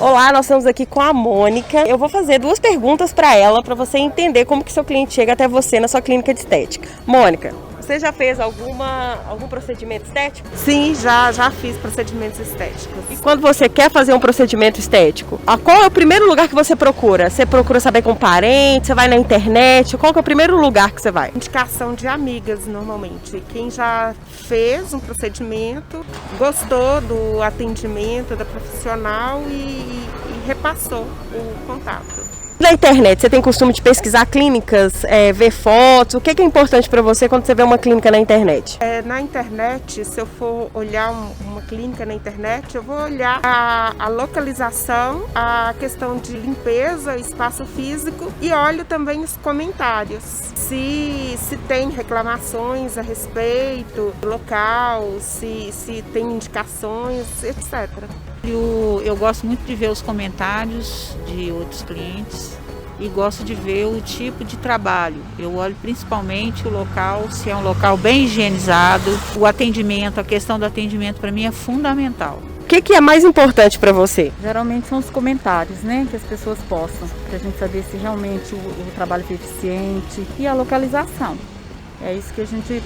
Olá, nós estamos aqui com a Mônica. Eu vou fazer duas perguntas para ela, para você entender como que seu cliente chega até você na sua clínica de estética. Mônica, você já fez algum procedimento estético? Sim, já fiz procedimentos estéticos. E quando você quer fazer um procedimento estético, qual é o primeiro lugar que você procura? Você procura saber com parente, você vai na internet? Qual que é o primeiro lugar que você vai? Indicação de amigas, normalmente. Quem já fez um procedimento, gostou do atendimento da profissional e repassou o contato. Na internet, você tem costume de pesquisar clínicas, ver fotos? O que é importante para você quando você vê uma clínica na internet? Na internet, se eu for olhar uma clínica na internet, eu vou olhar a localização, a questão de limpeza, espaço físico e olho também os comentários. Se tem reclamações a respeito do local, se tem indicações, etc. Eu gosto muito de ver os comentários de outros clientes e gosto de ver o tipo de trabalho. Eu olho principalmente o local, se é um local bem higienizado, o atendimento, a questão do atendimento para mim é fundamental. O que é mais importante para você? Geralmente são os comentários, né, que as pessoas postam, para a gente saber se realmente o trabalho foi eficiente e a localização. É isso que a gente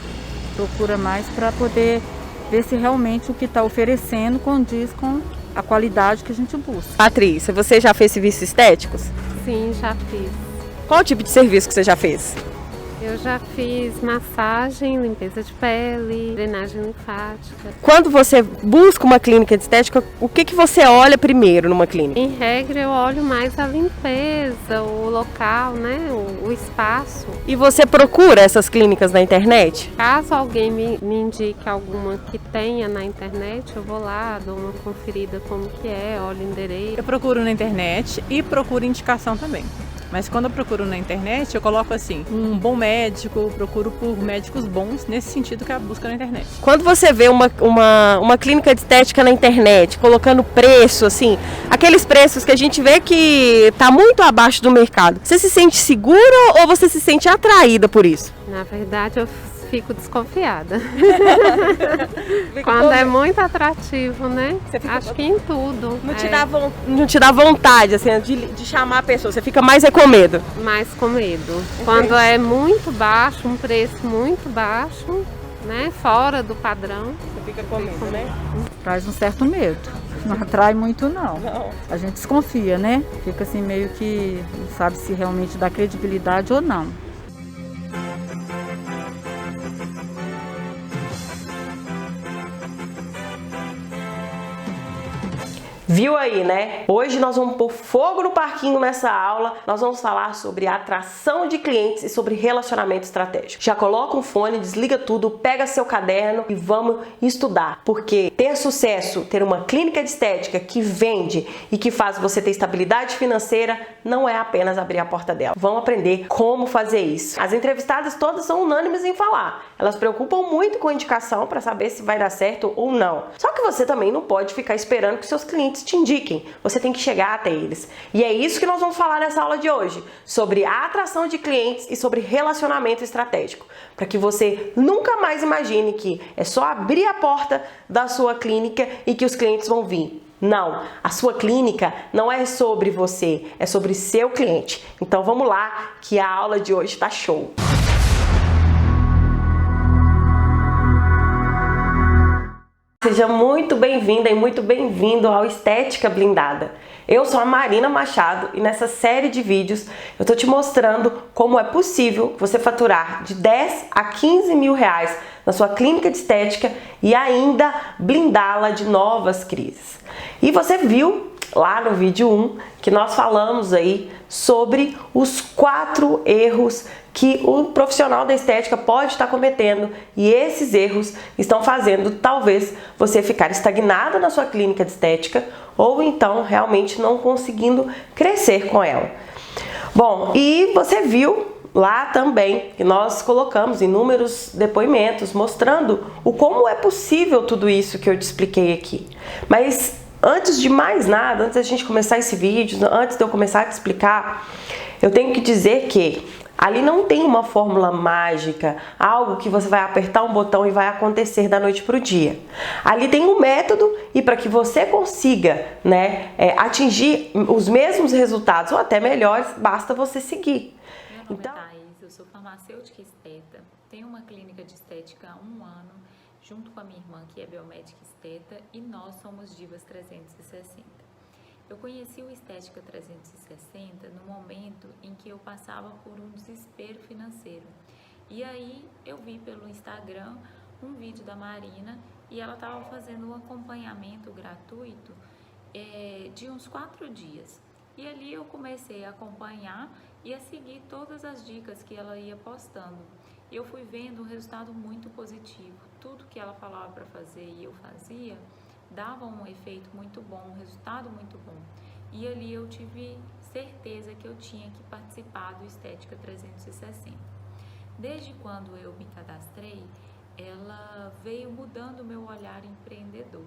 procura mais para poder ver se realmente o que está oferecendo condiz com a qualidade que a gente busca. Patrícia, você já fez serviços estéticos? Sim, já fiz. Qual tipo de serviço que você já fez? Eu já fiz massagem, limpeza de pele, drenagem linfática. Quando você busca uma clínica de estética, o que você olha primeiro numa clínica? Em regra, eu olho mais a limpeza, o local, né, o espaço. E você procura essas clínicas na internet? Caso alguém me indique alguma que tenha na internet, eu vou lá, dou uma conferida como que é, olho o endereço. Eu procuro na internet e procuro indicação também. Mas quando eu procuro na internet, eu coloco assim, um bom médico, procuro por médicos bons, nesse sentido que é a busca na internet. Quando você vê uma clínica de estética na internet, colocando preço, assim, aqueles preços que a gente vê que está muito abaixo do mercado, você se sente segura ou você se sente atraída por isso? Na verdade, eu fico desconfiada. Quando é muito atrativo, né? Acho que em tudo. Não te dá vontade, assim, de chamar a pessoa, você fica mais com medo? Mais com medo. Quando é muito baixo, um preço muito baixo, né? Fora do padrão. Você fica com medo, né? Traz um certo medo. Não atrai muito, não. A gente desconfia, né? Fica assim meio que não sabe se realmente dá credibilidade ou não. Viu aí, né? Hoje nós vamos pôr fogo no parquinho nessa aula. Nós vamos falar sobre atração de clientes e sobre relacionamento estratégico. Já coloca um fone, desliga tudo, pega seu caderno e vamos estudar. Porque ter sucesso, ter uma clínica de estética que vende e que faz você ter estabilidade financeira, não é apenas abrir a porta dela. Vamos aprender como fazer isso. As entrevistadas todas são unânimes em falar. Elas preocupam muito com a indicação para saber se vai dar certo ou não. Só que você também não pode ficar esperando que seus clientes te indiquem, você tem que chegar até eles. E é isso que nós vamos falar nessa aula de hoje, sobre a atração de clientes e sobre relacionamento estratégico, para que você nunca mais imagine que é só abrir a porta da sua clínica e que os clientes vão vir. Não, a sua clínica não é sobre você, é sobre seu cliente. Então vamos lá, que a aula de hoje tá show! Seja muito bem-vinda e muito bem-vindo ao Estética Blindada. Eu sou a Marina Machado e nessa série de vídeos eu tô te mostrando como é possível você faturar de 10 a 15 mil reais na sua clínica de estética e ainda blindá-la de novas crises. E você viu lá no vídeo 1 que nós falamos aí sobre os 4 erros que o profissional da estética pode estar cometendo e esses erros estão fazendo talvez você ficar estagnado na sua clínica de estética ou então realmente não conseguindo crescer com ela. Bom, e você viu lá também que nós colocamos inúmeros depoimentos mostrando o como é possível tudo isso que eu te expliquei aqui. Mas antes de mais nada, antes da gente começar esse vídeo, antes de eu começar a te explicar, eu tenho que dizer que Ali não tem uma fórmula mágica, algo que você vai apertar um botão e vai acontecer da noite para o dia. Ali tem um método e para que você consiga, né, atingir os mesmos resultados ou até melhores, basta você seguir. Meu nome é Thaís, eu sou farmacêutica esteta, tenho uma clínica de estética há 1 ano, junto com a minha irmã que é biomédica esteta, e nós somos Divas 360. Eu conheci o Estética 360 no momento em que eu passava por um desespero financeiro. E aí eu vi pelo Instagram um vídeo da Marina e ela estava fazendo um acompanhamento gratuito de uns 4 dias. E ali eu comecei a acompanhar e a seguir todas as dicas que ela ia postando. E eu fui vendo um resultado muito positivo. Tudo que ela falava para fazer e eu fazia, dava um efeito muito bom, um resultado muito bom. E ali eu tive certeza que eu tinha que participar do Estética 360. Desde quando eu me cadastrei, ela veio mudando o meu olhar empreendedor.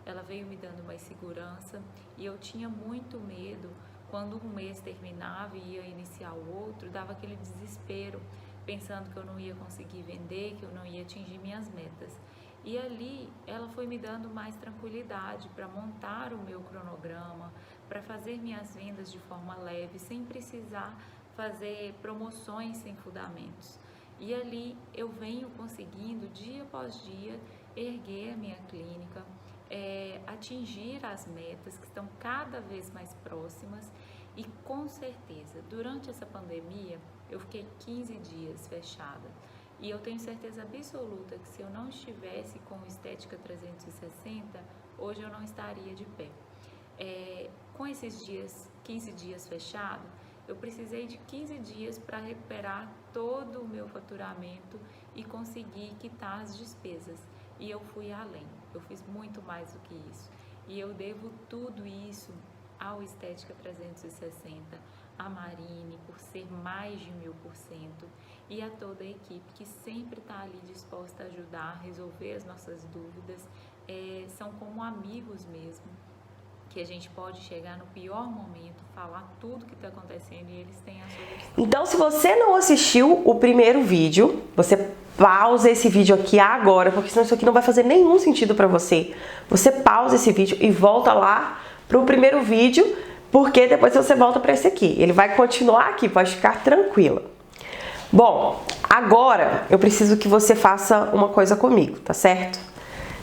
Ela veio me dando mais segurança e eu tinha muito medo quando um mês terminava e ia iniciar o outro, dava aquele desespero, pensando que eu não ia conseguir vender, que eu não ia atingir minhas metas. E ali ela foi me dando mais tranquilidade para montar o meu cronograma, para fazer minhas vendas de forma leve, sem precisar fazer promoções sem fundamentos. E ali eu venho conseguindo, dia após dia, erguer a minha clínica, atingir as metas que estão cada vez mais próximas. E com certeza, durante essa pandemia, eu fiquei 15 dias fechada. E eu tenho certeza absoluta que se eu não estivesse com o Estética 360, hoje eu não estaria de pé. Com esses 15 dias fechado, eu precisei de 15 dias para recuperar todo o meu faturamento e conseguir quitar as despesas. E eu fui além, eu fiz muito mais do que isso. E eu devo tudo isso ao Estética 360, a Marine, por ser mais de 1000%, e a toda a equipe que sempre está ali disposta a ajudar, a resolver as nossas dúvidas. São como amigos mesmo, que a gente pode chegar no pior momento, falar tudo que está acontecendo e eles têm a solução. Então, se você não assistiu o primeiro vídeo, você pausa esse vídeo aqui agora, porque senão isso aqui não vai fazer nenhum sentido para você. Você pausa esse vídeo e volta lá para o primeiro vídeo, porque depois você volta para esse aqui. Ele vai continuar aqui, pode ficar tranquila. Bom, agora eu preciso que você faça uma coisa comigo, tá certo?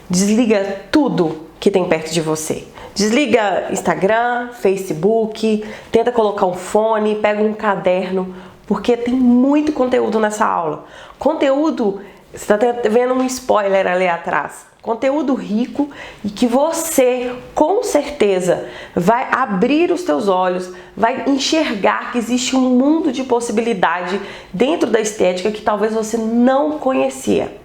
Desliga tudo que tem perto de você. Desliga Instagram, Facebook, tenta colocar um fone, pega um caderno, porque tem muito conteúdo nessa aula. Conteúdo, você está vendo um spoiler ali atrás. Conteúdo rico e que você, com certeza, vai abrir os teus olhos, vai enxergar que existe um mundo de possibilidade dentro da estética que talvez você não conhecia.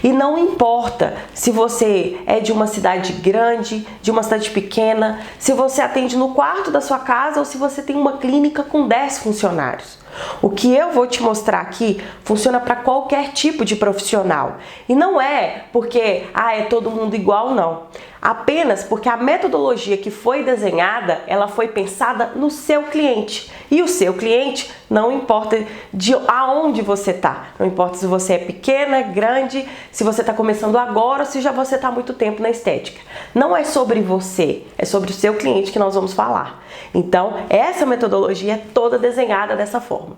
E não importa se você é de uma cidade grande, de uma cidade pequena, se você atende no quarto da sua casa ou se você tem uma clínica com 10 funcionários. O que eu vou te mostrar aqui funciona para qualquer tipo de profissional. E não é porque é todo mundo igual, não. Apenas porque a metodologia que foi desenhada, ela foi pensada no seu cliente. E o seu cliente, não importa de aonde você está. Não importa se você é pequena, grande, se você está começando agora ou se já você está há muito tempo na estética. Não é sobre você, é sobre o seu cliente que nós vamos falar. Então, essa metodologia é toda desenhada dessa forma.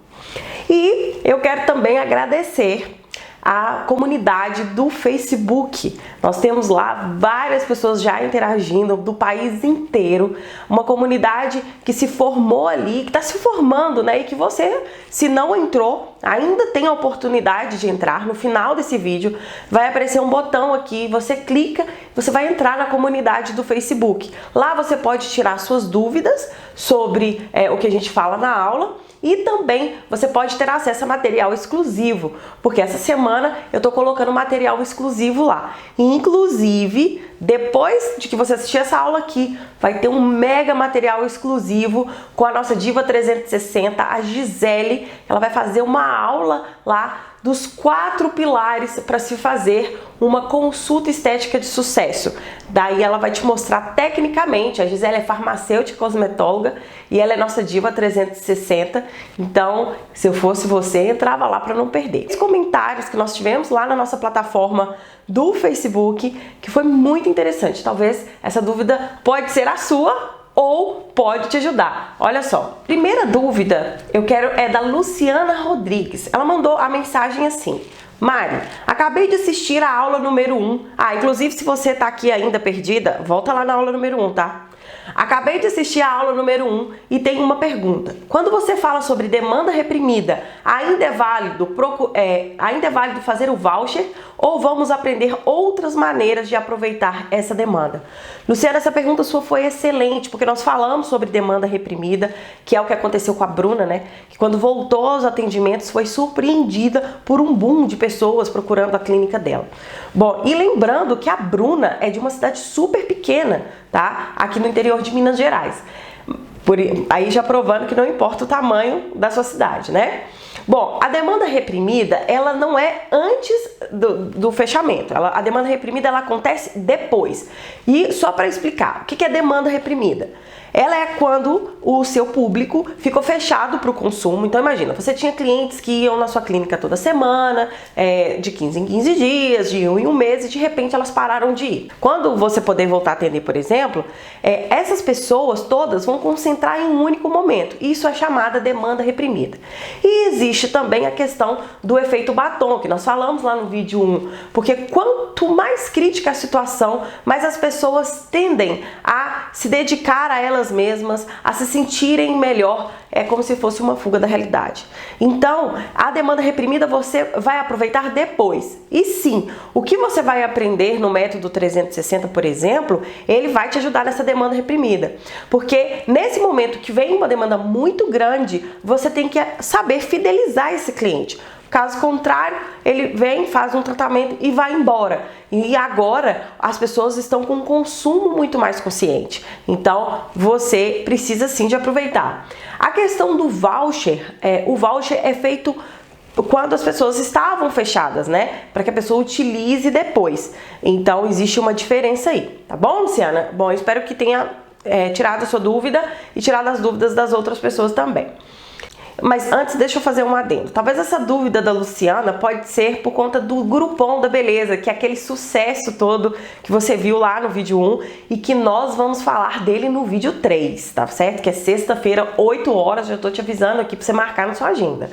E eu quero também agradecer a comunidade do Facebook. Nós temos lá várias pessoas já interagindo do país inteiro, uma comunidade que se formou ali, que está se formando, né? E que você, se não entrou, ainda tem a oportunidade de entrar. No final desse vídeo vai aparecer um botão aqui, você clica, você vai entrar na comunidade do Facebook. Lá você pode tirar suas dúvidas sobre o que a gente fala na aula. E também você pode ter acesso a material exclusivo, porque essa semana eu tô colocando material exclusivo lá. E, inclusive, depois de que você assistir essa aula aqui, vai ter um mega material exclusivo com a nossa Diva 360, a Gisele. Ela vai fazer uma aula lá dos 4 pilares para se fazer uma consulta estética de sucesso. Daí ela vai te mostrar tecnicamente. A Gisele é farmacêutica, cosmetóloga, e ela é nossa diva 360. Então, se eu fosse você, entrava lá para não perder. Os comentários que nós tivemos lá na nossa plataforma do Facebook, que foi muito interessante. Talvez essa dúvida pode ser a sua ou pode te ajudar. Olha só, primeira dúvida é da Luciana Rodrigues. Ela mandou a mensagem assim: Mari, acabei de assistir a aula número 1. Inclusive, se você tá aqui ainda perdida, volta lá na aula número 1, tá? Acabei de assistir a aula número 1 e tem uma pergunta. Quando você fala sobre demanda reprimida, ainda é válido fazer o voucher ou vamos aprender outras maneiras de aproveitar essa demanda? Luciana, essa pergunta sua foi excelente, porque nós falamos sobre demanda reprimida, que é o que aconteceu com a Bruna, né? Que quando voltou aos atendimentos foi surpreendida por um boom de pessoas procurando a clínica dela. Bom, e lembrando que a Bruna é de uma cidade super pequena, tá? Aqui no interior de Minas Gerais. Aí já provando que não importa o tamanho da sua cidade, né? Bom, a demanda reprimida, ela não é antes do fechamento. A demanda reprimida, ela acontece depois. E só para explicar, o que é demanda reprimida? Ela é quando o seu público ficou fechado para o consumo. Então imagina, você tinha clientes que iam na sua clínica toda semana, de 15 em 15 dias, de 1 em 1 mês, e de repente elas pararam de ir. Quando você poder voltar a atender, por exemplo, essas pessoas todas vão concentrar em um único momento. Isso é chamada demanda reprimida. E existe também a questão do efeito batom, que nós falamos lá no vídeo 1, porque quanto mais crítica a situação, mais as pessoas tendem a se dedicar a elas mesmas, a se sentirem melhor, é como se fosse uma fuga da realidade. Então, a demanda reprimida você vai aproveitar depois. E sim, o que você vai aprender no método 360, por exemplo, ele vai te ajudar nessa demanda reprimida. Porque nesse momento que vem uma demanda muito grande, você tem que saber fidelizar esse cliente. Caso contrário, ele vem, faz um tratamento e vai embora. E agora as pessoas estão com um consumo muito mais consciente. Então você precisa sim de aproveitar. A questão do voucher, o voucher é feito quando as pessoas estavam fechadas, né? Para que a pessoa utilize depois. Então existe uma diferença aí, tá bom, Luciana? Bom, eu espero que tenha tirado a sua dúvida e tirado as dúvidas das outras pessoas também. Mas antes, deixa eu fazer um adendo. Talvez essa dúvida da Luciana pode ser por conta do Groupon da Beleza, que é aquele sucesso todo que você viu lá no vídeo 1 e que nós vamos falar dele no vídeo 3, tá certo? Que é sexta-feira, 8 horas, já tô te avisando aqui para você marcar na sua agenda.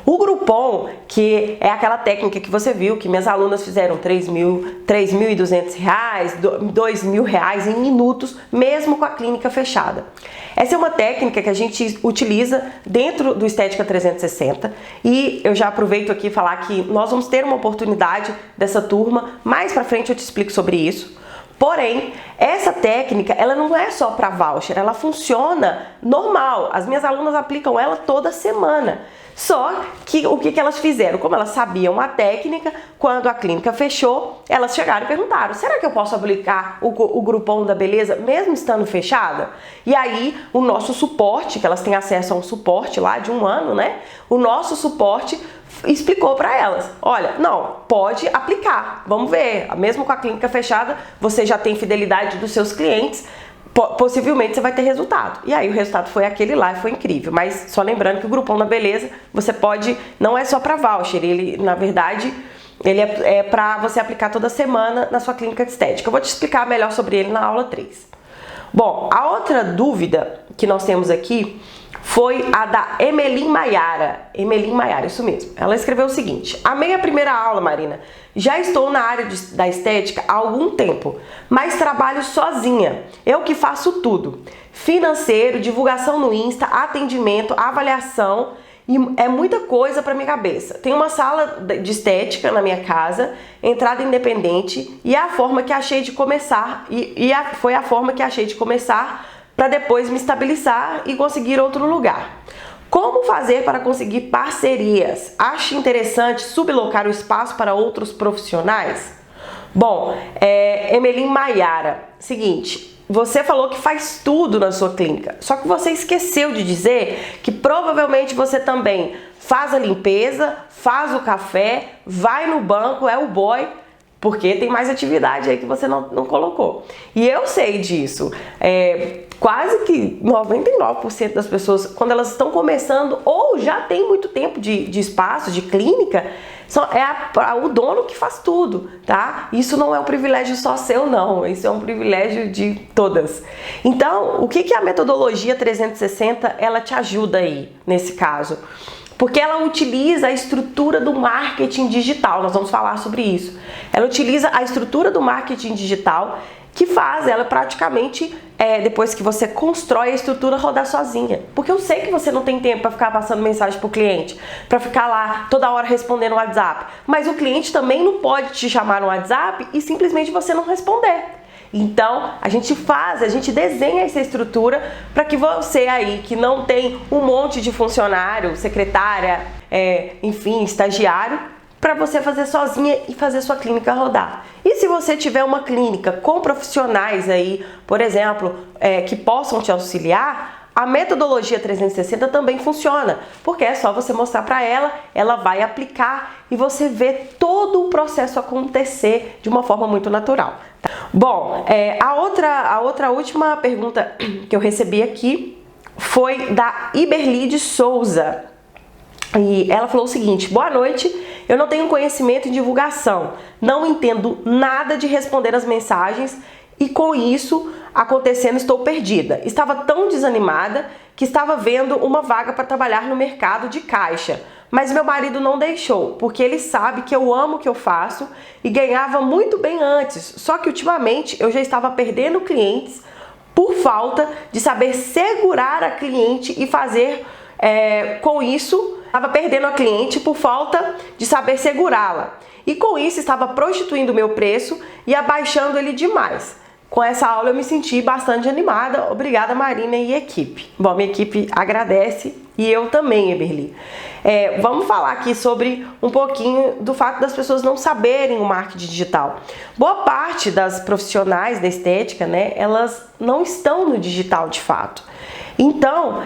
O Groupon, que é aquela técnica que você viu, que minhas alunas fizeram R$3.200, R$2.000 em minutos, mesmo com a clínica fechada. Essa é uma técnica que a gente utiliza dentro do Estética 360 e eu já aproveito aqui falar que nós vamos ter uma oportunidade dessa turma, mais pra frente eu te explico sobre isso. Porém, essa técnica, ela não é só para voucher, ela funciona normal. As minhas alunas aplicam ela toda semana. Só que o que elas fizeram? Como elas sabiam a técnica, quando a clínica fechou, elas chegaram e perguntaram: será que eu posso aplicar o Groupon da Beleza mesmo estando fechada? E aí, o nosso suporte, que elas têm acesso a um suporte lá de 1 ano, né? O nosso suporte explicou para elas: olha, não, pode aplicar, vamos ver, mesmo com a clínica fechada, você já tem fidelidade dos seus clientes, possivelmente você vai ter resultado. E aí o resultado foi aquele lá e foi incrível. Mas só lembrando que o Groupon da Beleza, você pode, não é só para voucher, ele na verdade, ele é para você aplicar toda semana na sua clínica de estética. Eu vou te explicar melhor sobre ele na aula 3. Bom, a outra dúvida que nós temos aqui foi a da Emelim Maiara. Emelim Maiara, isso mesmo. Ela escreveu o seguinte: amei a primeira aula, Marina. Já estou na área da estética há algum tempo, mas trabalho sozinha. Eu que faço tudo. Financeiro, divulgação no Insta, atendimento, avaliação, e é muita coisa para minha cabeça. Tem uma sala de estética na minha casa, entrada independente, e é a forma que achei de começar, foi a forma que achei de começar para depois me estabilizar e conseguir outro lugar. Como fazer para conseguir parcerias? Acha interessante sublocar o espaço para outros profissionais? Bom, Emelim Maiara, seguinte, você falou que faz tudo na sua clínica, só que você esqueceu de dizer que provavelmente você também faz a limpeza, faz o café, vai no banco, é o boy, porque tem mais atividade aí que você não colocou. E eu sei disso. Quase que 99% das pessoas, quando elas estão começando ou já tem muito tempo de espaço, de clínica, o dono que faz tudo, tá? Isso não é um privilégio só seu, não. Isso é um privilégio de todas. Então, o que a metodologia 360 ela te ajuda aí, nesse caso? Porque ela utiliza a estrutura do marketing digital, nós vamos falar sobre isso. Ela utiliza a estrutura do marketing digital que faz ela praticamente, depois que você constrói a estrutura, rodar sozinha. Porque eu sei que você não tem tempo para ficar passando mensagem para o cliente, para ficar lá toda hora respondendo no WhatsApp. Mas o cliente também não pode te chamar no WhatsApp e simplesmente você não responder. Então, a gente desenha essa estrutura para que você aí, que não tem um monte de funcionário, secretária, enfim, estagiário, para você fazer sozinha e fazer sua clínica rodar. E se você tiver uma clínica com profissionais aí, por exemplo, que possam te auxiliar, a metodologia 360 também funciona, porque é só você mostrar para ela, ela vai aplicar e você vê todo o processo acontecer de uma forma muito natural. Bom, a outra última pergunta que eu recebi aqui foi da Iberli de Souza. E ela falou o seguinte: boa noite, eu não tenho conhecimento em divulgação, não entendo nada de responder as mensagens e com isso acontecendo estou perdida. Estava tão desanimada que estava vendo uma vaga para trabalhar no mercado de caixa, mas meu marido não deixou, porque ele sabe que eu amo o que eu faço e ganhava muito bem antes, só que ultimamente eu já estava perdendo clientes por falta de saber segurar a cliente e fazer com isso. Estava perdendo a cliente por falta de saber segurá-la. E com isso estava prostituindo o meu preço e abaixando ele demais. Com essa aula eu me senti bastante animada. Obrigada, Marina e equipe. Bom, minha equipe agradece e eu também, Iberli. Vamos falar aqui sobre um pouquinho do fato das pessoas não saberem o marketing digital. Boa parte das profissionais da estética, né, elas não estão no digital de fato. Então,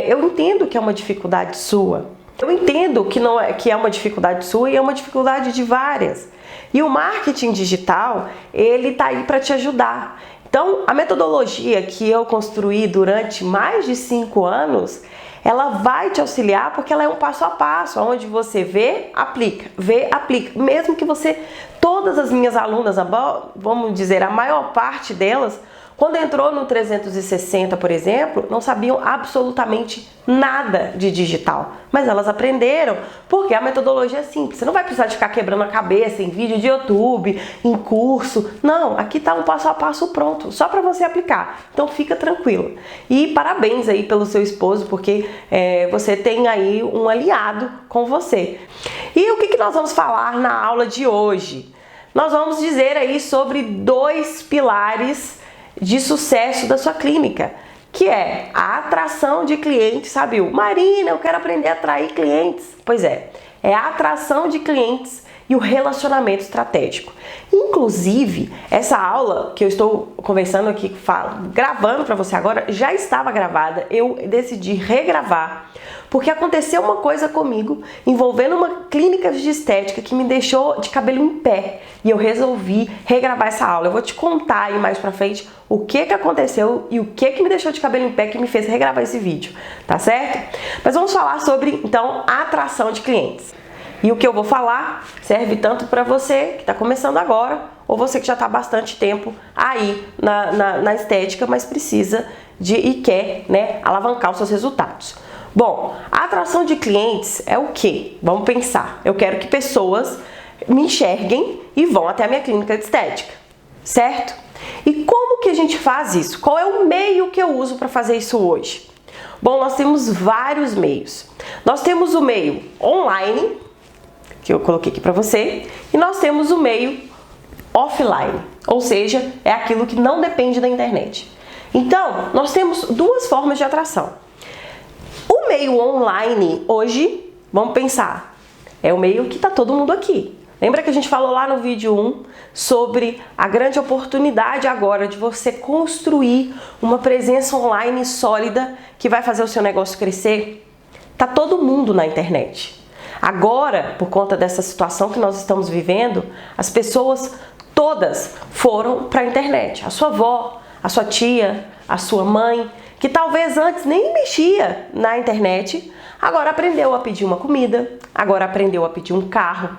eu entendo que é uma dificuldade sua. Eu entendo que é uma dificuldade sua e é uma dificuldade de várias. E o marketing digital, ele tá aí para te ajudar. Então, a metodologia que eu construí durante mais de 5 anos, ela vai te auxiliar porque ela é um passo a passo, onde você vê, aplica. Mesmo que todas as minhas alunas, vamos dizer, a maior parte delas, quando entrou no 360, por exemplo, não sabiam absolutamente nada de digital. Mas elas aprenderam porque a metodologia é simples. Você não vai precisar de ficar quebrando a cabeça em vídeo de YouTube, em curso. Não, aqui está um passo a passo pronto, só para você aplicar. Então fica tranquilo. E parabéns aí pelo seu esposo, porque você tem aí um aliado com você. E o que nós vamos falar na aula de hoje? Nós vamos dizer aí sobre 2 pilares de sucesso da sua clínica, que é a atração de clientes, sabe? Marina, eu quero aprender a atrair clientes. Pois é a atração de clientes e o relacionamento estratégico. Inclusive, essa aula que eu estou conversando aqui, gravando para você agora, já estava gravada, eu decidi regravar, porque aconteceu uma coisa comigo envolvendo uma clínica de estética que me deixou de cabelo em pé e eu resolvi regravar essa aula. Eu vou te contar aí mais pra frente o que aconteceu e o que me deixou de cabelo em pé que me fez regravar esse vídeo, tá certo? Mas vamos falar sobre, então, a atração de clientes. E o que eu vou falar serve tanto para você que está começando agora ou você que já está há bastante tempo aí na estética, mas precisa e quer, né, alavancar os seus resultados. Bom, a atração de clientes é o quê? Vamos pensar. Eu quero que pessoas me enxerguem e vão até a minha clínica de estética, certo? E como que a gente faz isso? Qual é o meio que eu uso para fazer isso hoje? Bom, nós temos vários meios. Nós temos o meio online, que eu coloquei aqui para você, e nós temos o meio offline, ou seja, é aquilo que não depende da internet. Então, nós temos 2 formas de atração. O meio online hoje, vamos pensar, é o meio que está todo mundo aqui. Lembra que a gente falou lá no vídeo 1 sobre a grande oportunidade agora de você construir uma presença online sólida que vai fazer o seu negócio crescer? Tá todo mundo na internet. Agora, por conta dessa situação que nós estamos vivendo, as pessoas todas foram para a internet. A sua avó, a sua tia, a sua mãe, que talvez antes nem mexia na internet, agora aprendeu a pedir uma comida, agora aprendeu a pedir um carro.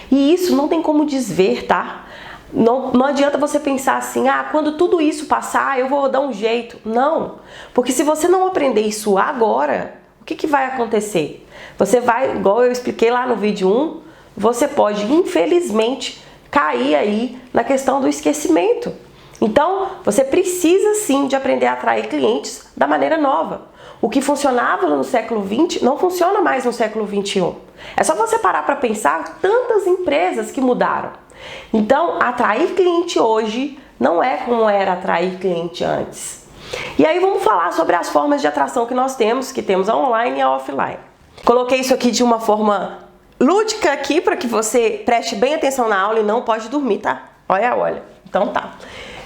E isso não tem como desver, tá? Não adianta você pensar assim, quando tudo isso passar eu vou dar um jeito. Não, porque se você não aprender isso agora, o que vai acontecer? Você vai, igual eu expliquei lá no vídeo 1, você pode, infelizmente, cair aí na questão do esquecimento. Então, você precisa sim de aprender a atrair clientes da maneira nova. O que funcionava no século XX não funciona mais no século XXI. É só você parar para pensar tantas empresas que mudaram. Então, atrair cliente hoje não é como era atrair cliente antes. E aí vamos falar sobre as formas de atração que nós temos, a online e a offline. Coloquei isso aqui de uma forma lúdica aqui para que você preste bem atenção na aula e não pode dormir, tá? Olha. Então tá.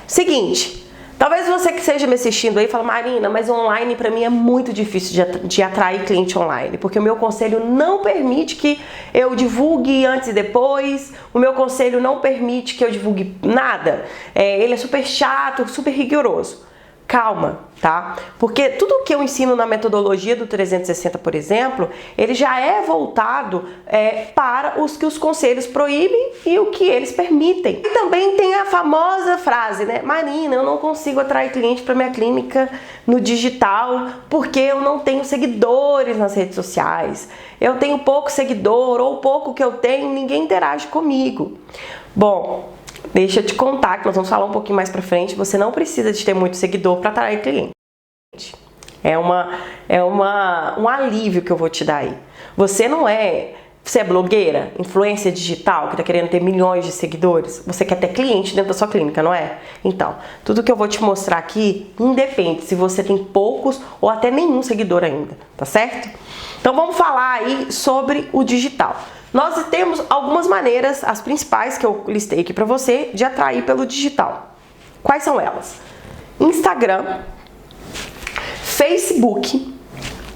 Seguinte, talvez você que esteja me assistindo aí fale, Marina, mas online para mim é muito difícil de atrair cliente online, porque o meu conselho não permite que eu divulgue antes e depois, o meu conselho não permite que eu divulgue nada, ele é super chato, super rigoroso. Calma, tá? Porque tudo que eu ensino na metodologia do 360, por exemplo, ele já é voltado para os que os conselhos proíbem e o que eles permitem. E também tem a famosa frase, né? Marina, eu não consigo atrair cliente para minha clínica no digital porque eu não tenho seguidores nas redes sociais. Eu tenho pouco seguidor ou pouco que eu tenho, ninguém interage comigo. Bom, deixa eu te contar que nós vamos falar um pouquinho mais pra frente. Você não precisa de ter muito seguidor para atrair cliente. É um alívio que eu vou te dar aí. Você é blogueira, influência digital, que tá querendo ter milhões de seguidores. Você quer ter cliente dentro da sua clínica, não é? Então, tudo que eu vou te mostrar aqui independe se você tem poucos ou até nenhum seguidor ainda, tá certo? Então vamos falar aí sobre o digital. Nós temos algumas maneiras, as principais que eu listei aqui para você, de atrair pelo digital. Quais são elas? Instagram, Facebook,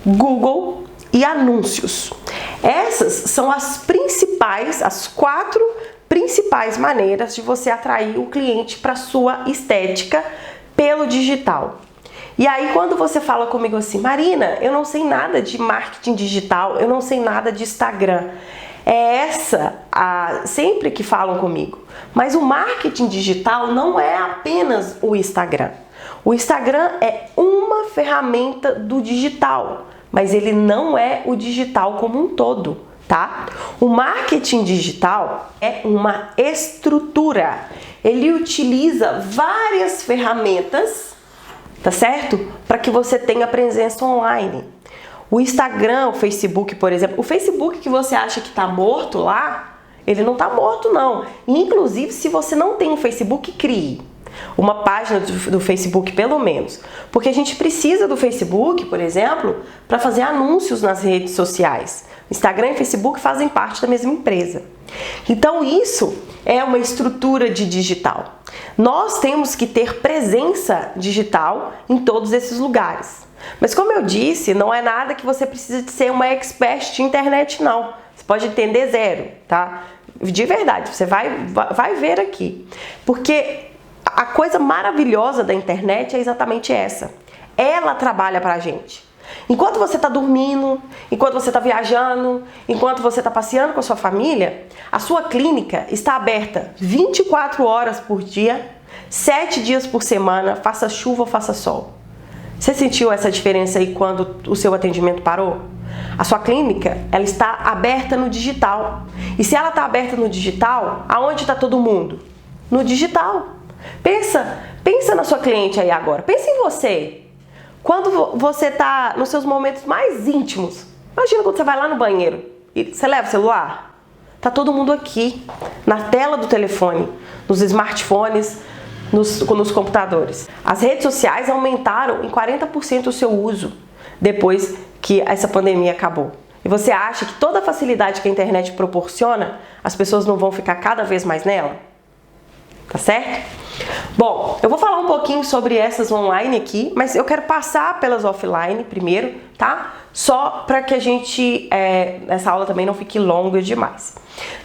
Google e anúncios. Essas são as 4 principais maneiras de você atrair o cliente para sua estética pelo digital. E aí quando você fala comigo assim, Marina, eu não sei nada de marketing digital, eu não sei nada de Instagram. Sempre que falam comigo. Mas o marketing digital não é apenas o Instagram. O Instagram é uma ferramenta do digital, mas ele não é o digital como um todo, tá? O marketing digital é uma estrutura. Ele utiliza várias ferramentas, tá certo? Para que você tenha presença online. O Instagram, o Facebook, por exemplo, o Facebook que você acha que está morto lá, ele não está morto não. Inclusive, se você não tem um Facebook, crie uma página do Facebook pelo menos. Porque a gente precisa do Facebook, por exemplo, para fazer anúncios nas redes sociais. Instagram e Facebook fazem parte da mesma empresa. Então isso é uma estrutura de digital. Nós temos que ter presença digital em todos esses lugares. Mas como eu disse, não é nada que você precisa de ser uma expert de internet, não. Você pode entender zero, tá? De verdade, você vai ver aqui. Porque a coisa maravilhosa da internet é exatamente essa. Ela trabalha pra gente. Enquanto você está dormindo, enquanto você está viajando, enquanto você está passeando com a sua família, a sua clínica está aberta 24 horas por dia, 7 dias por semana, faça chuva ou faça sol. Você sentiu essa diferença aí quando o seu atendimento parou? A sua clínica, ela está aberta no digital. E se ela está aberta no digital, aonde está todo mundo? No digital. Pensa na sua cliente aí agora. Pensa em você. Quando você está nos seus momentos mais íntimos, imagina quando você vai lá no banheiro e você leva o celular. Tá todo mundo aqui, na tela do telefone, nos smartphones, nos computadores. As redes sociais aumentaram em 40% o seu uso depois que essa pandemia acabou. E você acha que toda a facilidade que a internet proporciona, as pessoas não vão ficar cada vez mais nela? Tá certo? Bom, eu vou falar um pouquinho sobre essas online aqui, mas eu quero passar pelas offline primeiro, tá? Só para que a gente, essa aula também não fique longa demais.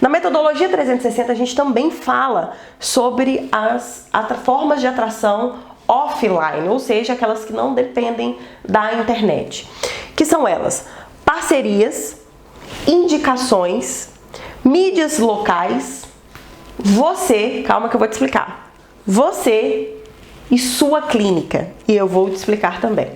Na metodologia 360 a gente também fala sobre as formas de atração offline, ou seja, aquelas que não dependem da internet. Que são elas? Parcerias, indicações, mídias locais, você, calma que eu vou te explicar, você e sua clínica, e eu vou te explicar também.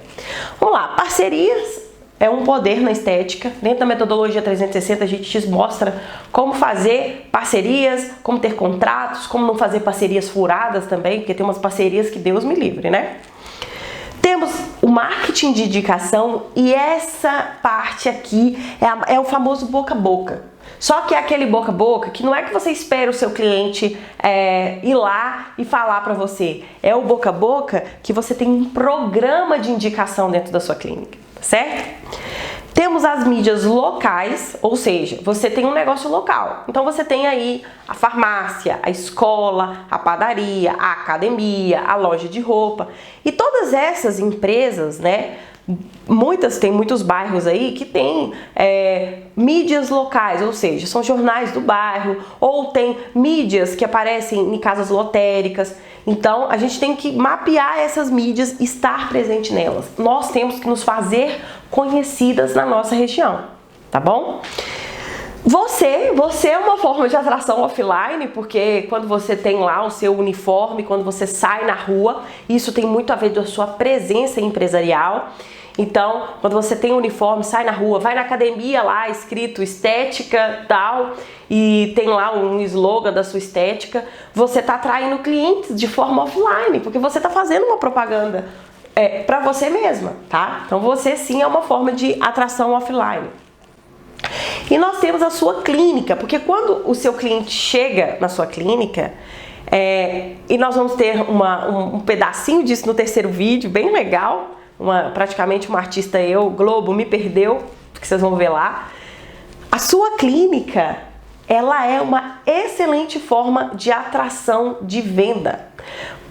Vamos lá, parcerias é um poder na estética. Dentro da metodologia 360 a gente te mostra como fazer parcerias, como ter contratos, como não fazer parcerias furadas também, porque tem umas parcerias que Deus me livre, né? Temos o marketing de indicação e essa parte aqui é o famoso boca a boca. Só que é aquele boca a boca que não é que você espera o seu cliente ir lá e falar para você. É o boca a boca que você tem um programa de indicação dentro da sua clínica, certo? Temos as mídias locais, ou seja, você tem um negócio local. Então você tem aí a farmácia, a escola, a padaria, a academia, a loja de roupa. E todas essas empresas, né? Tem muitos bairros aí que tem mídias locais, ou seja, são jornais do bairro, ou tem mídias que aparecem em casas lotéricas. Então a gente tem que mapear essas mídias e estar presente nelas. Nós temos que nos fazer conhecidas na nossa região, tá bom? Você é uma forma de atração offline, porque quando você tem lá o seu uniforme, quando você sai na rua, isso tem muito a ver com a sua presença empresarial. Então, quando você tem um uniforme, sai na rua, vai na academia lá, escrito estética tal, e tem lá um slogan da sua estética, você está atraindo clientes de forma offline, porque você está fazendo uma propaganda para você mesma, tá? Então, você sim é uma forma de atração offline. E nós temos a sua clínica, porque quando o seu cliente chega na sua clínica, e nós vamos ter um pedacinho disso no terceiro vídeo, bem legal, praticamente uma artista Globo me perdeu, que vocês vão ver lá. A sua clínica, ela é uma excelente forma de atração de venda.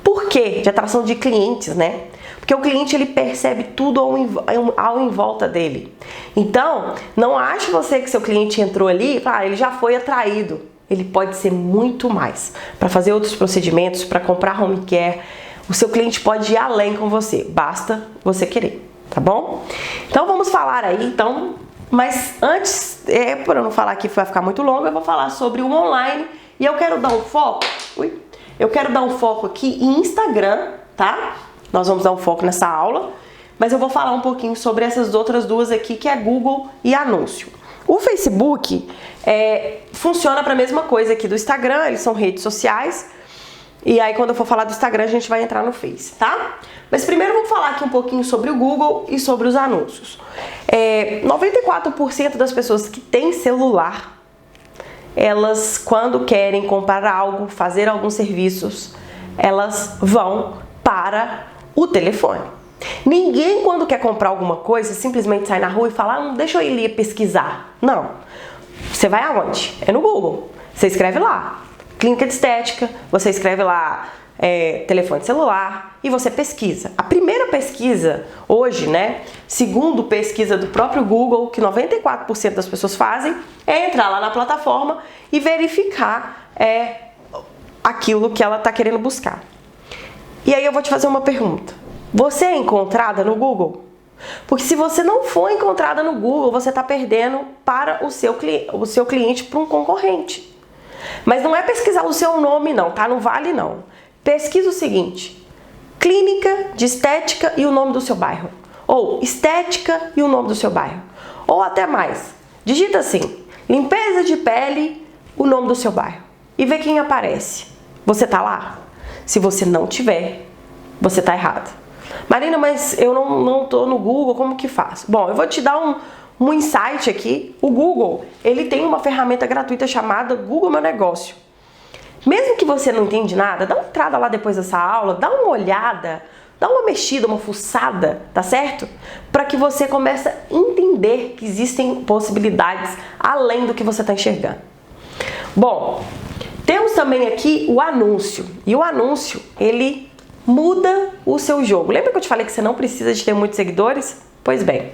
Por quê? De atração de clientes, né? Porque o cliente ele percebe tudo ao em volta dele. Então, não ache você que seu cliente entrou ali e ele já foi atraído. Ele pode ser muito mais. Para fazer outros procedimentos, para comprar home care, o seu cliente pode ir além com você. Basta você querer, tá bom? Então, vamos falar aí, mas antes, para eu não falar aqui, vai ficar muito longo, eu vou falar sobre o online e eu quero dar um foco. Eu quero dar um foco aqui em Instagram, tá? Nós vamos dar um foco nessa aula, mas eu vou falar um pouquinho sobre essas outras duas aqui, que é Google e anúncio. O Facebook funciona para a mesma coisa aqui do Instagram, eles são redes sociais, e aí quando eu for falar do Instagram a gente vai entrar no Face, tá? Mas primeiro vamos falar aqui um pouquinho sobre o Google e sobre os anúncios. 94% das pessoas que têm celular, elas quando querem comprar algo, fazer alguns serviços, elas vão para o telefone. Ninguém quando quer comprar alguma coisa simplesmente sai na rua e fala, deixa eu ir ali pesquisar. Não. Você vai aonde? É no Google. Você escreve lá, clínica de estética, você escreve lá telefone celular e você pesquisa. A primeira pesquisa hoje, né, segundo pesquisa do próprio Google, que 94% das pessoas fazem, é entrar lá na plataforma e verificar aquilo que ela está querendo buscar. E aí eu vou te fazer uma pergunta. Você é encontrada no Google? Porque se você não for encontrada no Google, você está perdendo para o seu cliente para um concorrente. Mas não é pesquisar o seu nome não, tá? Não vale não. Pesquisa o seguinte: clínica de estética e o nome do seu bairro. Ou estética e o nome do seu bairro. Ou até mais. Digita assim, limpeza de pele, o nome do seu bairro. E vê quem aparece. Você tá lá? Se você não tiver, você tá errado. Marina, mas eu não tô no Google, como que faço? Bom, eu vou te dar um insight aqui. O Google, ele tem uma ferramenta gratuita chamada Google Meu Negócio. Mesmo que você não entende nada, dá uma entrada lá depois dessa aula, dá uma olhada dá uma mexida, uma fuçada, tá certo? Para que você comece a entender que existem possibilidades além do que você está enxergando. Bom, temos também aqui o anúncio. E o anúncio, ele muda o seu jogo. Lembra que eu te falei que você não precisa de ter muitos seguidores? Pois bem,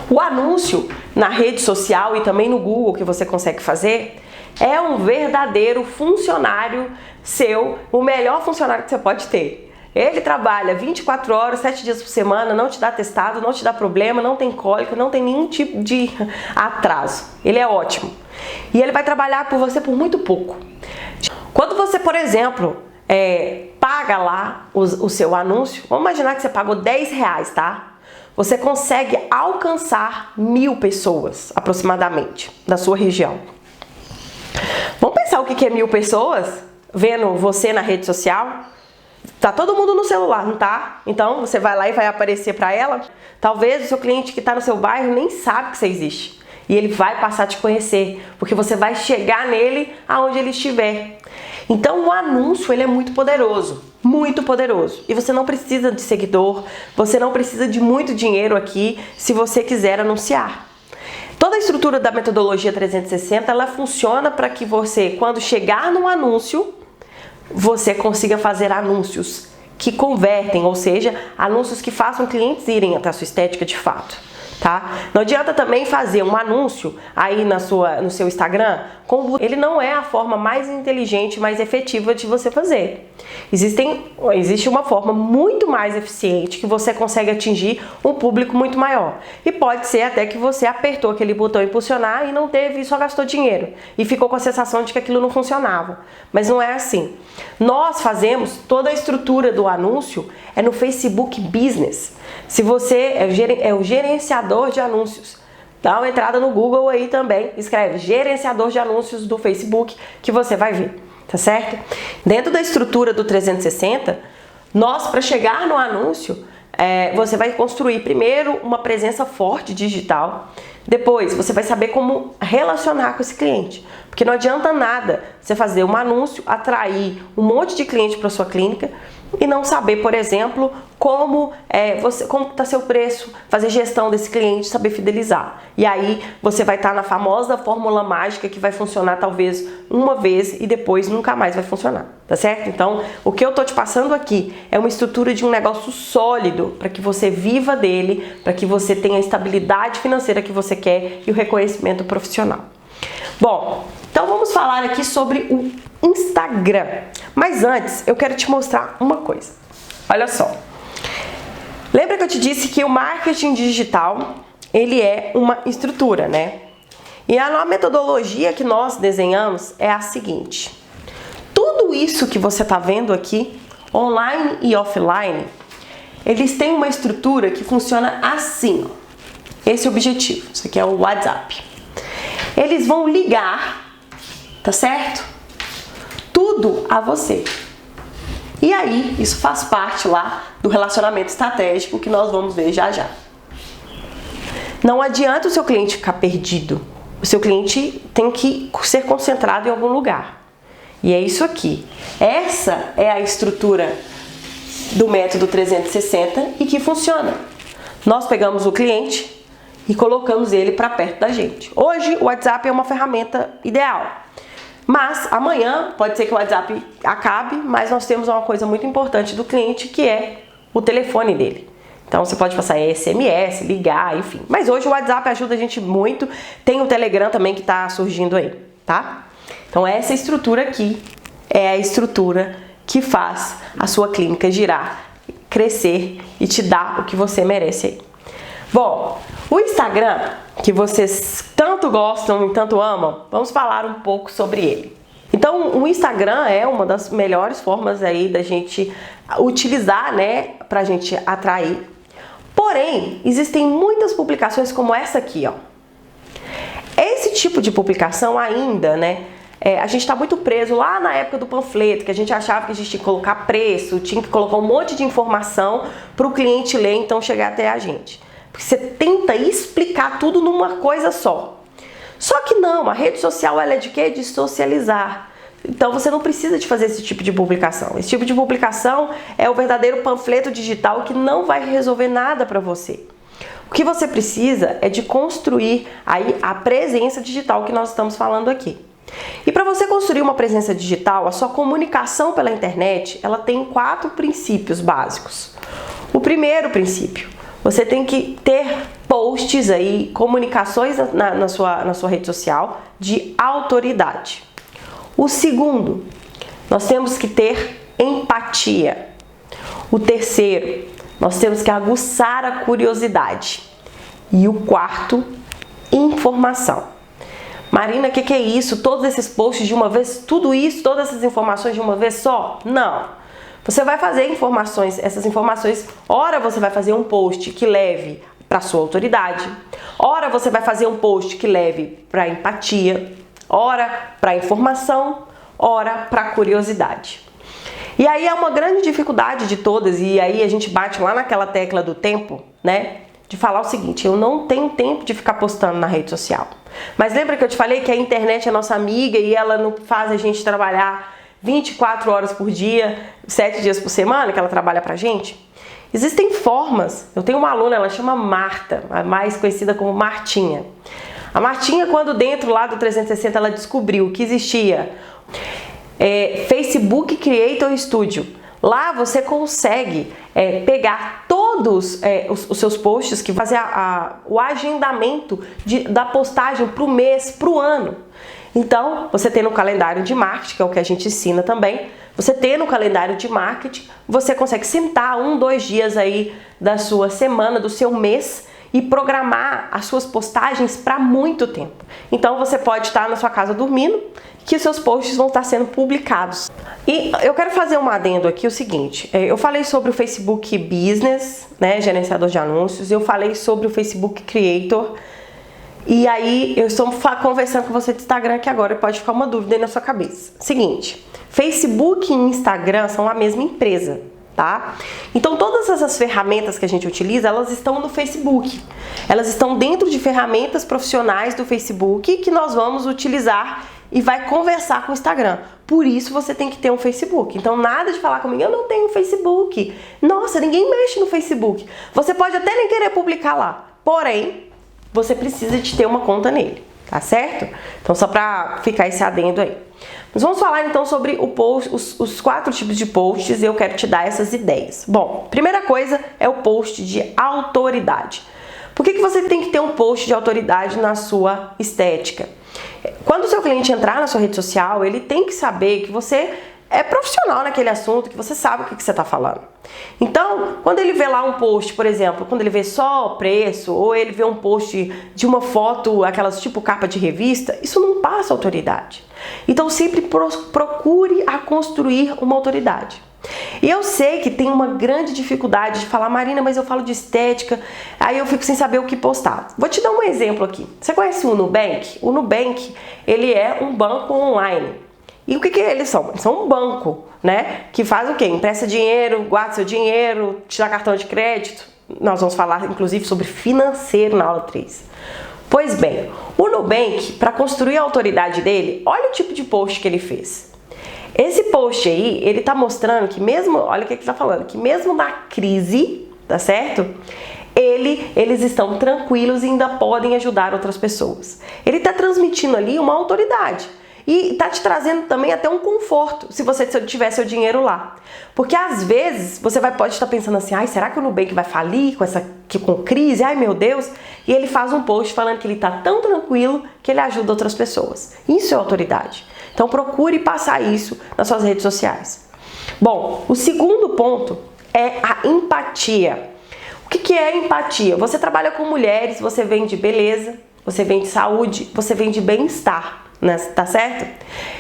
o anúncio na rede social e também no Google que você consegue fazer é um verdadeiro funcionário seu, o melhor funcionário que você pode ter. Ele trabalha 24 horas, 7 dias por semana, não te dá atestado, não te dá problema, não tem cólica, não tem nenhum tipo de atraso. Ele é ótimo. E ele vai trabalhar por você por muito pouco. Quando você, por exemplo, paga lá o seu anúncio, vamos imaginar que você pagou R$10, tá? Você consegue alcançar 1000 pessoas, aproximadamente, da sua região. Vamos pensar o que é 1000 pessoas vendo você na rede social? Tá todo mundo no celular, não tá? Então você vai lá e vai aparecer para ela. Talvez o seu cliente que está no seu bairro nem sabe que você existe. E ele vai passar a te conhecer, porque você vai chegar nele aonde ele estiver. Então o anúncio, ele é muito poderoso, muito poderoso. E você não precisa de seguidor, você não precisa de muito dinheiro aqui se você quiser anunciar. Toda a estrutura da metodologia 360, ela funciona para que você, quando chegar no anúncio, você consiga fazer anúncios que convertem, ou seja, anúncios que façam clientes irem até a sua estética de fato, tá? Não adianta também fazer um anúncio aí no seu Instagram, ele não é a forma mais inteligente, mais efetiva de você fazer. Existe uma forma muito mais eficiente que você consegue atingir um público muito maior. E pode ser até que você apertou aquele botão impulsionar e não teve, só gastou dinheiro. E ficou com a sensação de que aquilo não funcionava. Mas não é assim. Nós fazemos toda a estrutura do anúncio no Facebook Business. Se você é o gerenciador de anúncios, dá uma entrada no Google aí também, escreve gerenciador de anúncios do Facebook que você vai ver, tá certo? Dentro da estrutura do 360, para chegar no anúncio, você vai construir primeiro uma presença forte digital, depois você vai saber como relacionar com esse cliente, porque não adianta nada você fazer um anúncio, atrair um monte de cliente para sua clínica e não saber, por exemplo, como está seu preço, fazer gestão desse cliente, saber fidelizar. E aí você vai estar na famosa fórmula mágica que vai funcionar talvez uma vez e depois nunca mais vai funcionar, tá certo? Então, o que eu tô te passando aqui é uma estrutura de um negócio sólido para que você viva dele, para que você tenha a estabilidade financeira que você quer e o reconhecimento profissional. Bom, então vamos falar aqui sobre o Instagram. Mas antes, eu quero te mostrar uma coisa. Olha só. Lembra que eu te disse que o marketing digital, ele é uma estrutura, né? E a metodologia que nós desenhamos é a seguinte. Tudo isso que você está vendo aqui, online e offline, eles têm uma estrutura que funciona assim, ó. Esse é o objetivo. Isso aqui é o WhatsApp. Eles vão ligar, tá certo? Tudo a você. E aí, isso faz parte lá do relacionamento estratégico que nós vamos ver já já. Não adianta o seu cliente ficar perdido. O seu cliente tem que ser concentrado em algum lugar. E é isso aqui. Essa é a estrutura do método 360 e que funciona. Nós pegamos o cliente e colocamos ele para perto da gente. Hoje o WhatsApp é uma ferramenta ideal. Mas amanhã pode ser que o WhatsApp acabe, mas nós temos uma coisa muito importante do cliente que é o telefone dele. Então você pode passar SMS, ligar, enfim. Mas hoje o WhatsApp ajuda a gente muito. Tem o Telegram também que está surgindo aí, tá? Então essa estrutura aqui é a estrutura que faz a sua clínica girar, crescer e te dar o que você merece aí. Bom, o Instagram, que vocês tanto gostam e tanto amam, vamos falar um pouco sobre ele. Então, o Instagram é uma das melhores formas aí da gente utilizar, né, pra gente atrair. Porém, existem muitas publicações como essa aqui, ó. Esse tipo de publicação ainda, né, a gente está muito preso lá na época do panfleto, que a gente achava que a gente tinha que colocar preço, tinha que colocar um monte de informação para o cliente ler, então chegar até a gente. Porque você tenta explicar tudo numa coisa só. Só que não, a rede social ela é de quê? De socializar. Então você não precisa de fazer esse tipo de publicação. Esse tipo de publicação é o verdadeiro panfleto digital que não vai resolver nada para você. O que você precisa é de construir aí a presença digital que nós estamos falando aqui. E para você construir uma presença digital, a sua comunicação pela internet, ela tem 4 princípios básicos. O primeiro princípio, você tem que ter posts aí, comunicações na sua rede social de autoridade. O segundo, nós temos que ter empatia. O terceiro, nós temos que aguçar a curiosidade. E o quarto, informação. Marina, o que é isso? Todos esses posts de uma vez, tudo isso, todas essas informações de uma vez só? Não. Você vai fazer essas informações, ora você vai fazer um post que leve para sua autoridade, ora você vai fazer um post que leve para empatia, ora para informação, ora para curiosidade. E aí é uma grande dificuldade de todas, e aí a gente bate lá naquela tecla do tempo, né? De falar o seguinte, eu não tenho tempo de ficar postando na rede social. Mas lembra que eu te falei que a internet é nossa amiga e ela não faz a gente trabalhar 24 horas por dia, 7 dias por semana, que ela trabalha pra gente? Existem formas. Eu tenho uma aluna, ela chama Marta, a mais conhecida como Martinha. A Martinha, quando dentro lá do 360 ela descobriu que existia Facebook Creator Studio. Lá você consegue pegar todos os seus posts, que fazer o agendamento da postagem para o mês, para o ano. Então, você tem no calendário de marketing, que é o que a gente ensina também, você tem no calendário de marketing, você consegue sentar 1, 2 dias aí da sua semana, do seu mês, e programar as suas postagens para muito tempo. Então você pode estar na sua casa dormindo, que os seus posts vão estar sendo publicados. E eu quero fazer um adendo aqui, o seguinte, eu falei sobre o Facebook Business, né, gerenciador de anúncios, eu falei sobre o Facebook Creator, e aí eu estou conversando com você do Instagram aqui agora, pode ficar uma dúvida aí na sua cabeça. Seguinte, Facebook e Instagram são a mesma empresa. Tá? Então todas essas ferramentas que a gente utiliza, elas estão no Facebook. Elas estão dentro de ferramentas profissionais do Facebook que nós vamos utilizar e vai conversar com o Instagram. Por isso você tem que ter um Facebook. Então nada de falar comigo, eu não tenho Facebook. Nossa, ninguém mexe no Facebook. Você pode até nem querer publicar lá, porém, você precisa de ter uma conta nele, tá certo? Então só para ficar esse adendo aí. Mas vamos falar então sobre os 4 tipos de posts e eu quero te dar essas ideias. Bom, primeira coisa é o post de autoridade. Por que você tem que ter um post de autoridade na sua estética? Quando o seu cliente entrar na sua rede social, ele tem que saber que você é profissional naquele assunto, que você sabe o que você está falando. Então, quando ele vê lá um post, por exemplo, quando ele vê só o preço, ou ele vê um post de uma foto, aquelas tipo capa de revista, isso não passa autoridade. Então, sempre procure a construir uma autoridade. E eu sei que tem uma grande dificuldade de falar, Marina, mas eu falo de estética, aí eu fico sem saber o que postar. Vou te dar um exemplo aqui. Você conhece o Nubank? O Nubank, ele é um banco online. E o que eles são? Eles são um banco, né? Que faz o quê? Empresta dinheiro, guarda seu dinheiro, te dá cartão de crédito. Nós vamos falar, inclusive, sobre financeiro na aula 3. Pois bem, o Nubank, para construir a autoridade dele, olha o tipo de post que ele fez. Esse post aí, ele tá mostrando que mesmo, olha o que ele tá falando, que mesmo na crise, tá certo? Eles estão tranquilos e ainda podem ajudar outras pessoas. Ele tá transmitindo ali uma autoridade. E tá te trazendo também até um conforto, se você tiver seu dinheiro lá. Porque às vezes você pode estar pensando assim, ai, será que o Nubank vai falir com crise? Ai, meu Deus. E ele faz um post falando que ele tá tão tranquilo que ele ajuda outras pessoas. Isso é autoridade. Então procure passar isso nas suas redes sociais. Bom, o segundo ponto é a empatia. O que é empatia? Você trabalha com mulheres, você vende beleza, você vende saúde, você vende bem-estar. Tá certo?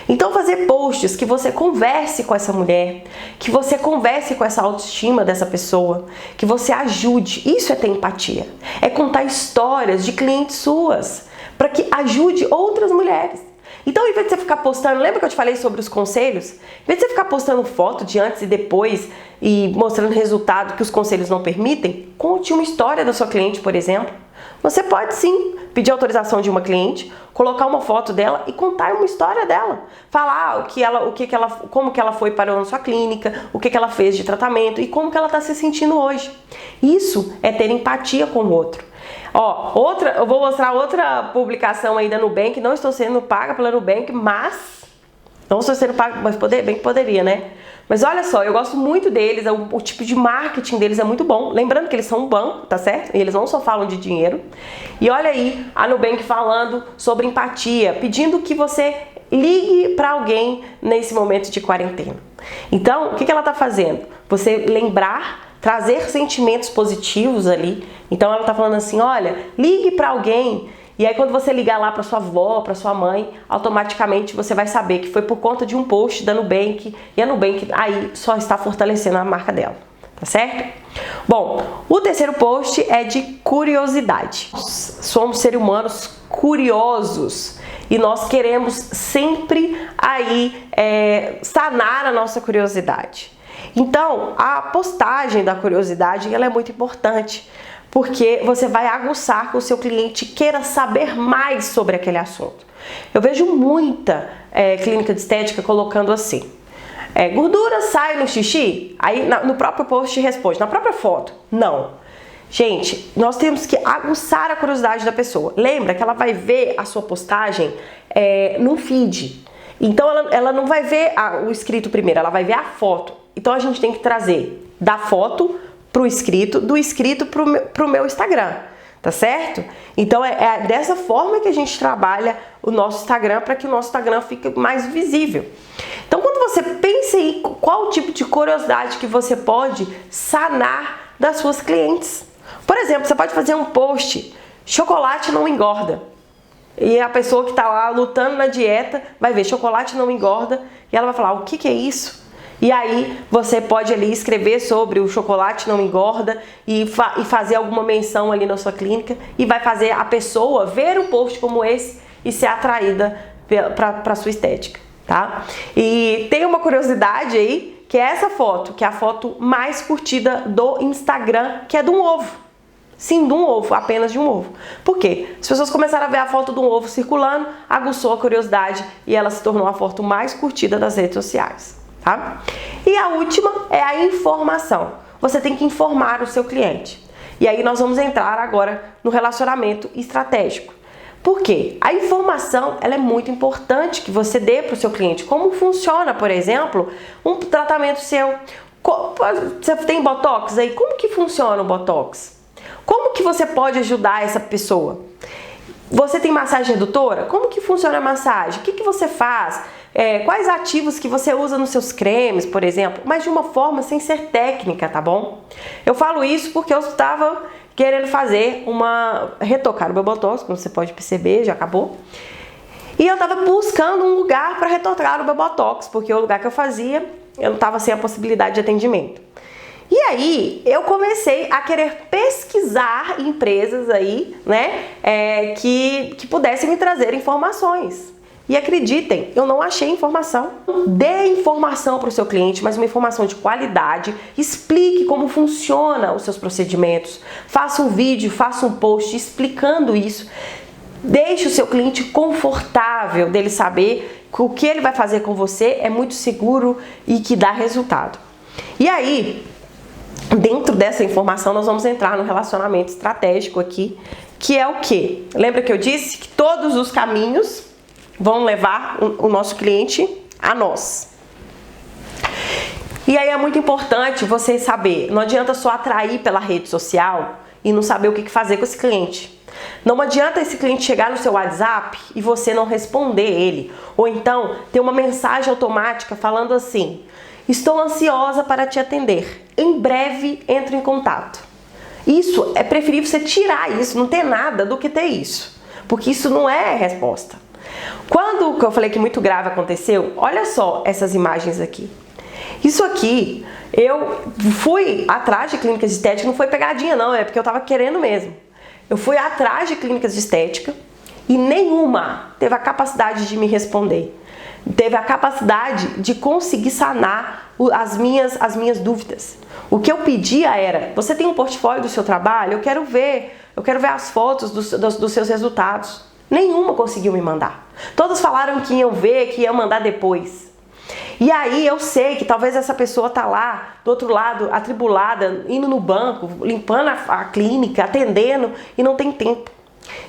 Então fazer posts que você converse com essa mulher, que você converse com essa autoestima dessa pessoa, que você ajude, isso é ter empatia. É contar histórias de clientes suas, para que ajude outras mulheres. Então, em vez de você ficar postando, lembra que eu te falei sobre os conselhos? Em vez de você ficar postando foto de antes e depois e mostrando resultado que os conselhos não permitem, conte uma história da sua cliente, por exemplo. Você pode sim pedir autorização de uma cliente, colocar uma foto dela e contar uma história dela. Falar como que ela foi para a sua clínica, o que ela fez de tratamento e como que ela está se sentindo hoje. Isso é ter empatia com o outro. Ó, eu vou mostrar outra publicação aí da Nubank, não estou sendo paga pela Nubank, mas não estou sendo paga, mas bem que poderia, né? Mas olha só, eu gosto muito deles, o tipo de marketing deles é muito bom. Lembrando que eles são um banco, tá certo? E eles não só falam de dinheiro. E olha aí a Nubank falando sobre empatia, pedindo que você ligue para alguém nesse momento de quarentena. Então, o que ela tá fazendo? Você lembrar, trazer sentimentos positivos ali. Então ela tá falando assim, olha, ligue para alguém. E aí quando você ligar lá para sua avó, para sua mãe, automaticamente você vai saber que foi por conta de um post da Nubank, e a Nubank aí só está fortalecendo a marca dela, tá certo? Bom, o terceiro post é de curiosidade. Somos seres humanos curiosos e nós queremos sempre aí sanar a nossa curiosidade. Então, a postagem da curiosidade ela é muito importante, porque você vai aguçar que o seu cliente queira saber mais sobre aquele assunto. Eu vejo muita clínica de estética colocando assim, gordura sai no xixi? Aí no próprio post responde, na própria foto, não. Gente, nós temos que aguçar a curiosidade da pessoa. Lembra que ela vai ver a sua postagem no feed. Então ela não vai ver o escrito primeiro, ela vai ver a foto. Então a gente tem que trazer da foto pro escrito, do escrito pro meu Instagram, tá certo? Então é dessa forma que a gente trabalha o nosso Instagram para que o nosso Instagram fique mais visível. Então quando você pensa em qual tipo de curiosidade que você pode sanar das suas clientes. Por exemplo, você pode fazer um post, chocolate não engorda. E a pessoa que está lá lutando na dieta vai ver chocolate não engorda e ela vai falar, o que é isso? E aí você pode ali escrever sobre o chocolate não engorda e fazer alguma menção ali na sua clínica e vai fazer a pessoa ver um post como esse e ser atraída para a sua estética, tá? E tem uma curiosidade aí, que é essa foto, que é a foto mais curtida do Instagram, que é de um ovo. Sim, de um ovo, apenas de um ovo. Por quê? As pessoas começaram a ver a foto de um ovo circulando, aguçou a curiosidade e ela se tornou a foto mais curtida das redes sociais. Tá? E a última é a informação. Você tem que informar o seu cliente. E aí nós vamos entrar agora no relacionamento estratégico. Por quê? A informação ela é muito importante que você dê para o seu cliente. Como funciona, por exemplo, um tratamento seu. Você tem Botox aí? Como que funciona o Botox? Como que você pode ajudar essa pessoa? Você tem massagem redutora? Como que funciona a massagem? O que você faz? Quais ativos que você usa nos seus cremes, por exemplo? Mas de uma forma sem ser técnica, tá bom? Eu falo isso porque eu estava querendo retocar o meu Botox, como você pode perceber, já acabou. E eu estava buscando um lugar para retocar o meu Botox, porque o lugar que eu fazia, eu não estava sem a possibilidade de atendimento. E aí, eu comecei a querer pesquisar empresas aí, né, que pudessem me trazer informações. E acreditem, eu não achei informação. Dê informação para o seu cliente, mas uma informação de qualidade. Explique como funciona os seus procedimentos. Faça um vídeo, faça um post explicando isso. Deixe o seu cliente confortável dele saber que o que ele vai fazer com você é muito seguro e que dá resultado. E aí, dentro dessa informação, nós vamos entrar no relacionamento estratégico aqui, que é o quê? Lembra que eu disse que todos os caminhos vão levar o nosso cliente a nós. E aí é muito importante você saber, não adianta só atrair pela rede social e não saber o que fazer com esse cliente. Não adianta esse cliente chegar no seu WhatsApp e você não responder ele. Ou então ter uma mensagem automática falando assim, estou ansiosa para te atender, em breve entro em contato. Isso, é preferível você tirar isso, não ter nada do que ter isso. Porque isso não é resposta. Quando eu falei que muito grave aconteceu, olha só essas imagens aqui. Isso aqui, eu fui atrás de clínicas de estética, não foi pegadinha não, é porque eu tava querendo mesmo. Eu fui atrás de clínicas de estética e nenhuma teve a capacidade de me responder. Teve a capacidade de conseguir sanar as minhas dúvidas. O que eu pedia era, você tem um portfólio do seu trabalho? Eu quero ver eu quero ver as fotos dos seus resultados. Nenhuma conseguiu me mandar. Todas falaram que iam ver, que iam mandar depois. E aí eu sei que talvez essa pessoa tá lá do outro lado, atribulada, indo no banco, limpando a clínica, atendendo e não tem tempo.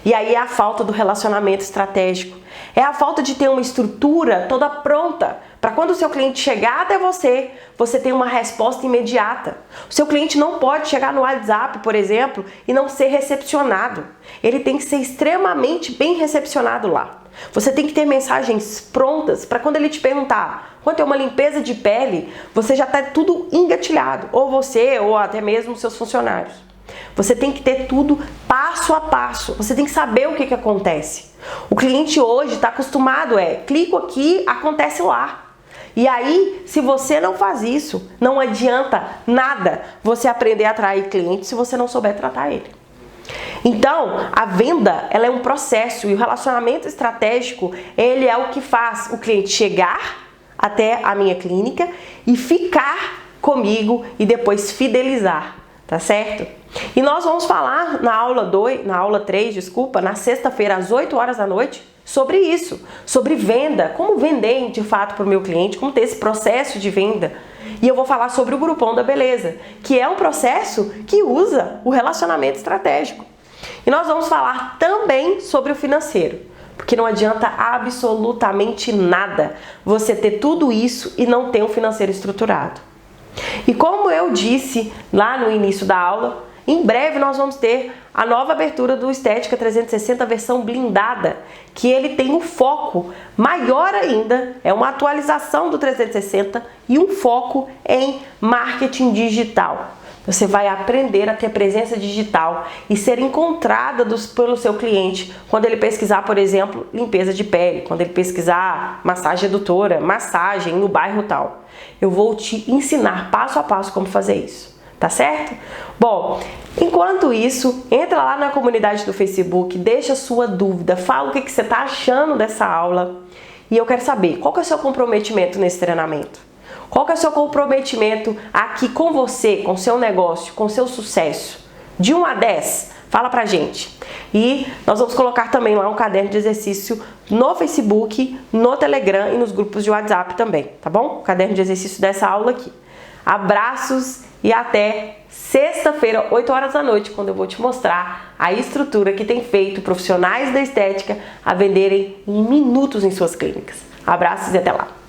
E aí é a falta do relacionamento estratégico. É a falta de ter uma estrutura toda pronta para quando o seu cliente chegar até você, você tem uma resposta imediata. O seu cliente não pode chegar no WhatsApp, por exemplo, e não ser recepcionado. Ele tem que ser extremamente bem recepcionado lá. Você tem que ter mensagens prontas para quando ele te perguntar quanto é uma limpeza de pele, você já está tudo engatilhado, ou você, ou até mesmo seus funcionários. Você tem que ter tudo passo a passo, você tem que saber o que acontece. O cliente hoje está acostumado, clico aqui, acontece lá. E aí, se você não faz isso, não adianta nada você aprender a atrair cliente se você não souber tratar ele. Então, a venda, ela é um processo e o relacionamento estratégico, ele é o que faz o cliente chegar até a minha clínica e ficar comigo e depois fidelizar, tá certo? E nós vamos falar na aula 3, na sexta-feira às 8 horas da noite, sobre isso, sobre venda, como vender de fato para o meu cliente, como ter esse processo de venda. E eu vou falar sobre o Groupon da Beleza, que é um processo que usa o relacionamento estratégico. E nós vamos falar também sobre o financeiro, porque não adianta absolutamente nada você ter tudo isso e não ter um financeiro estruturado. E como eu disse lá no início da aula, em breve nós vamos ter a nova abertura do Estética 360 versão blindada, que ele tem um foco maior ainda, é uma atualização do 360 e um foco em marketing digital. Você vai aprender a ter presença digital e ser encontrada pelo seu cliente quando ele pesquisar, por exemplo, limpeza de pele, quando ele pesquisar massagem redutora, massagem no bairro tal. Eu vou te ensinar passo a passo como fazer isso, tá certo? Bom, enquanto isso, entra lá na comunidade do Facebook, deixa a sua dúvida, fala o que você está achando dessa aula e eu quero saber qual que é o seu comprometimento nesse treinamento. Qual que é o seu comprometimento aqui com você, com o seu negócio, com o seu sucesso? De 1 a 10, fala pra gente. E nós vamos colocar também lá um caderno de exercício no Facebook, no Telegram e nos grupos de WhatsApp também, tá bom? O caderno de exercício dessa aula aqui. Abraços e até sexta-feira, 8 horas da noite, quando eu vou te mostrar a estrutura que tem feito profissionais da estética a venderem em minutos em suas clínicas. Abraços e até lá!